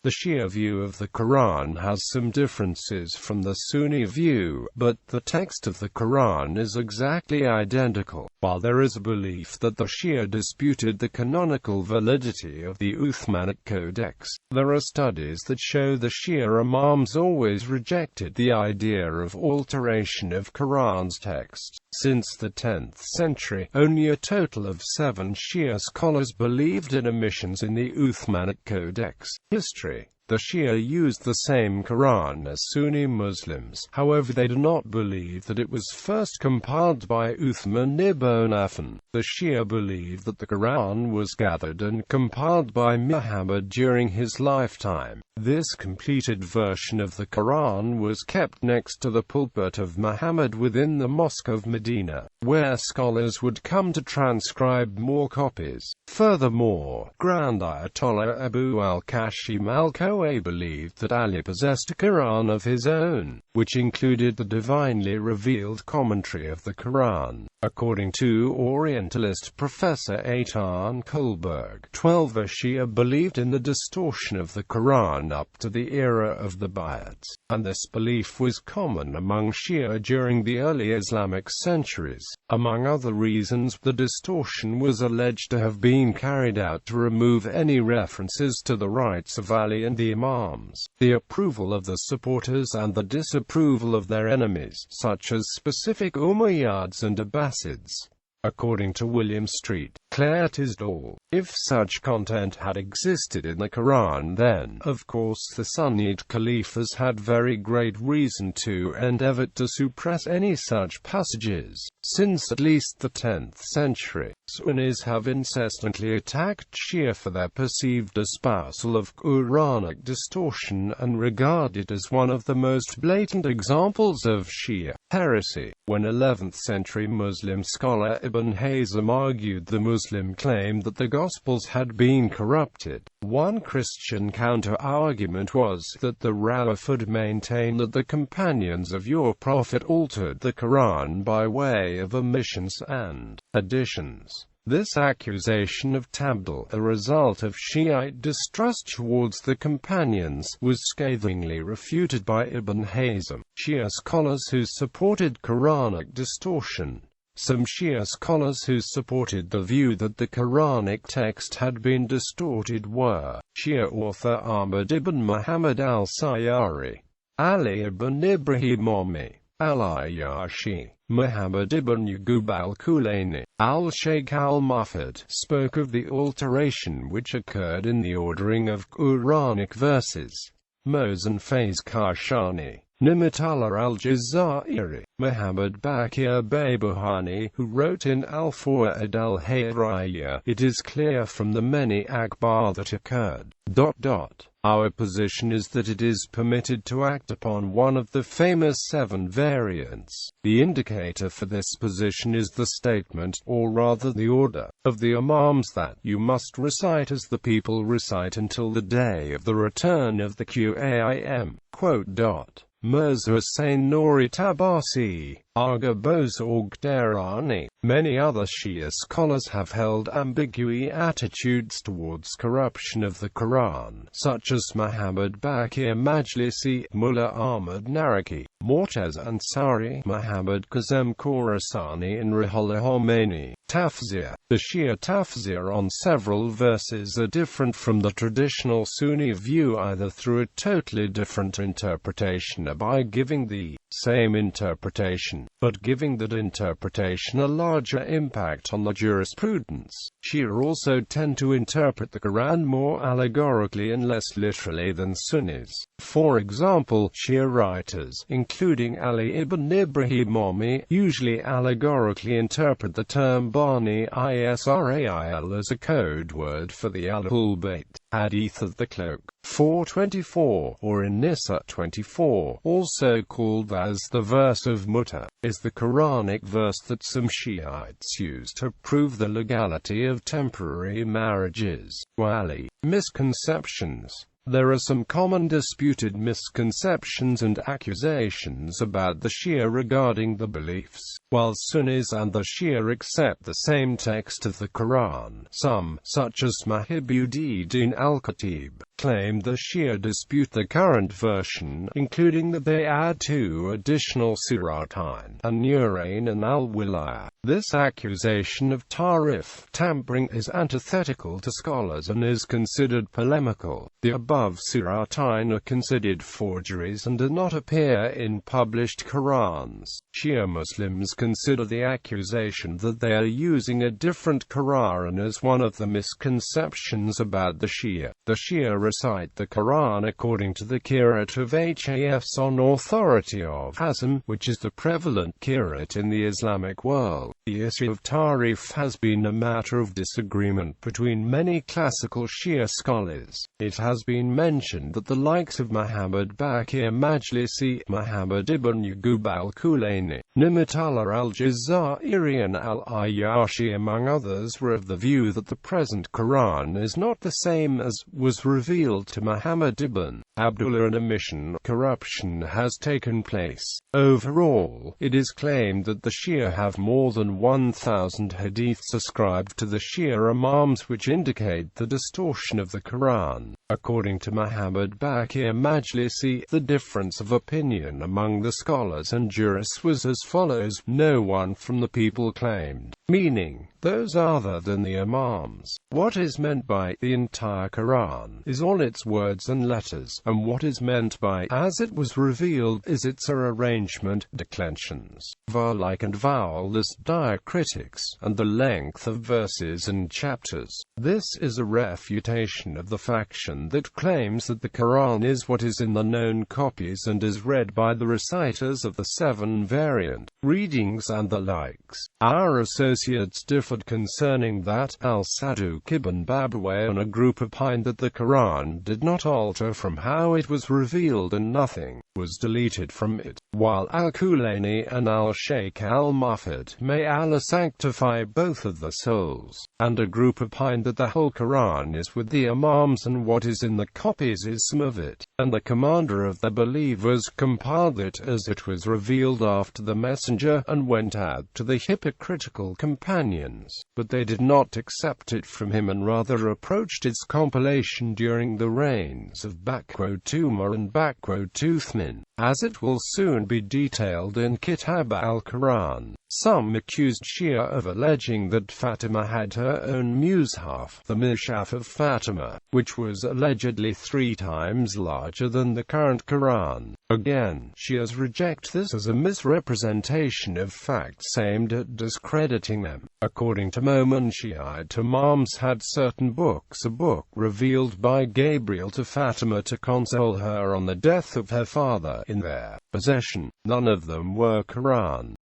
The Shia view of the Quran has some differences from the Sunni view, but the text of the Quran is exactly identical. While there is a belief that the Shia disputed the canonical validity of the Uthmanic codex, there are studies that show the Shia Imams always rejected the idea of alteration of Quran's text. Since the 10th century, only a total of 7 Shia scholars believed in omissions in the Uthmanic codex. History. The Shia used the same Quran as Sunni Muslims, however they do not believe that it was first compiled by Uthman ibn Affan. The Shia believe that the Quran was gathered and compiled by Muhammad during his lifetime. This completed version of the Quran was kept next to the pulpit of Muhammad within the Mosque of Medina, where scholars would come to transcribe more copies. Furthermore, Grand Ayatollah Abu al-Kashim al-Khoei believed that Ali possessed a Quran of his own, which included the divinely revealed commentary of the Quran. According to Orientalist Professor Eitan Kohlberg, 12 Shia believed in the distortion of the Quran up to the era of the Bayats, and this belief was common among Shia during the early Islamic centuries. Among other reasons, the distortion was alleged to have been carried out to remove any references to the rights of Ali and the Imams, the approval of the supporters and the disapproval of their enemies, such as specific Umayyads and Abbasids. According to William Street, Clare Tisdall, if such content had existed in the Quran, then, of course, the Sunnite Caliphs had very great reason to endeavor to suppress any such passages. Since at least the 10th century, Sunnis have incessantly attacked Shia for their perceived espousal of Quranic distortion and regard it as one of the most blatant examples of Shia heresy. When 11th century Muslim scholar Ibn Hazm argued the Muslim claim that the Gospels had been corrupted, one Christian counter-argument was that the Rawafid maintain that the companions of your prophet altered the Quran by way of omissions and additions. This accusation of tabdil, a result of Shiite distrust towards the companions, was scathingly refuted by Ibn Hazm. Shia scholars who supported Quranic distortion. Some Shia scholars who supported the view that the Quranic text had been distorted were Shia author Ahmad ibn Muhammad al-Sayyari, Ali ibn Ibrahim al-Ayyashi, Muhammad ibn Yaqub al-Kulaini. Al-Shaykh al-Mufid spoke of the alteration which occurred in the ordering of Quranic verses. Mohsen Faiz Kashani, Nimatullah al-Jazairi, Muhammad Bakir Baybuhani, who wrote in Al-Fawaid al-Hayriyya, it is clear from the many akbar that occurred. Our position is that it is permitted to act upon one of the famous 7 variants. The indicator for this position is the statement, or rather the order, of the Imams that you must recite as the people recite until the day of the return of the Qa'im. Mirza Hussain Nouri Tabasi, Agha Bozorg Derani. Many other Shia scholars have held ambiguous attitudes towards corruption of the Quran, such as Muhammad Bakir Majlisi, Mullah Ahmad Naraki, Mortaz Ansari, Muhammad Kazem Khorasani and Ruhollah Khomeini. Tafsir. The Shia tafsir on several verses are different from the traditional Sunni view either through a totally different interpretation or by giving the same interpretation, but giving that interpretation a larger impact on the jurisprudence. Shia also tend to interpret the Quran more allegorically and less literally than Sunnis. For example, Shia writers, including Ali ibn Ibrahim, usually allegorically interpret the term Bani Israil as a code word for the Ahlul Bayt. Hadith of the Cloak, 424, or in Nisa 24, also called as the verse of Mutta, is the Quranic verse that some Shiites use to prove the legality of temporary marriages. Wali. Misconceptions. There are some common disputed misconceptions and accusations about the Shia regarding the beliefs. While Sunnis and the Shia accept the same text of the Qur'an, some, such as Muhibbuddin al-Khatib, claim the Shia dispute the current version, including that they add 2 additional suratain, an-Nurayn and al-Wilaya. This accusation of Tahrif, tampering, is antithetical to scholars and is considered polemical. The above suratain are considered forgeries and do not appear in published Qur'ans. Shia Muslims consider the accusation that they are using a different Qur'an as one of the misconceptions about the Shia. The Shia recite the Qur'an according to the qira'at of Hafs on authority of Hazm, which is the prevalent qira'at in the Islamic world. The issue of Tahrif has been a matter of disagreement between many classical Shia scholars. It has been mentioned that the likes of Muhammad Baqir Majlisi, Muhammad ibn Yaqub al-Kulaini, Ni'matullah al-Jazairi and al-Ayyashi among others were of the view that the present Qur'an is not the same as was revealed to Muhammad ibn Abdullah, and omission, corruption has taken place. Overall, it is claimed that the Shia have more than 1,000 hadiths ascribed to the Shia Imams which indicate the distortion of the Qur'an. According to Muhammad Baqir Majlisi, the difference of opinion among the scholars and jurists was as follows: no one from the people claimed, meaning those other than the Imams, what is meant by the entire Qur'an is all its words and letters, and what is meant by as it was revealed is its arrangement, declensions, var-like and vowel-less diacritics, and the length of verses and chapters. This is a refutation of the faction that claims that the Qur'an is what is in the known copies and is read by the reciters of the 7 variant readings and the likes. Our associates differed concerning that. Al-Saduq ibn Babawayh and a group opined that the Qur'an did not alter from how it was revealed and nothing was deleted from it, while al-Kulaini and al-Shaykh al-Mufid, may Allah sanctify both of the souls, and a group opined that the whole Qur'an is with the Imams and what is in the copies is some of it, and the commander of the believers compiled it as it was revealed after the messenger, and went out to the hypocritical companions, but they did not accept it from him and rather approached its compilation during the reigns of Umar and Uthman, as it will soon be detailed in Kitab al-Qur'an. Some accused Shia of alleging that Fatima had her own mushaf, the Mishaf of Fatima, which was allegedly 3 times larger than the current Qur'an. Again, Shias reject this as a misrepresentation of facts aimed at discrediting them. According to Momen, Shiite Imams had certain books, a book revealed by Gabriel to Fatima to console her on the death of her father, in their possession. None of them were Qur'an.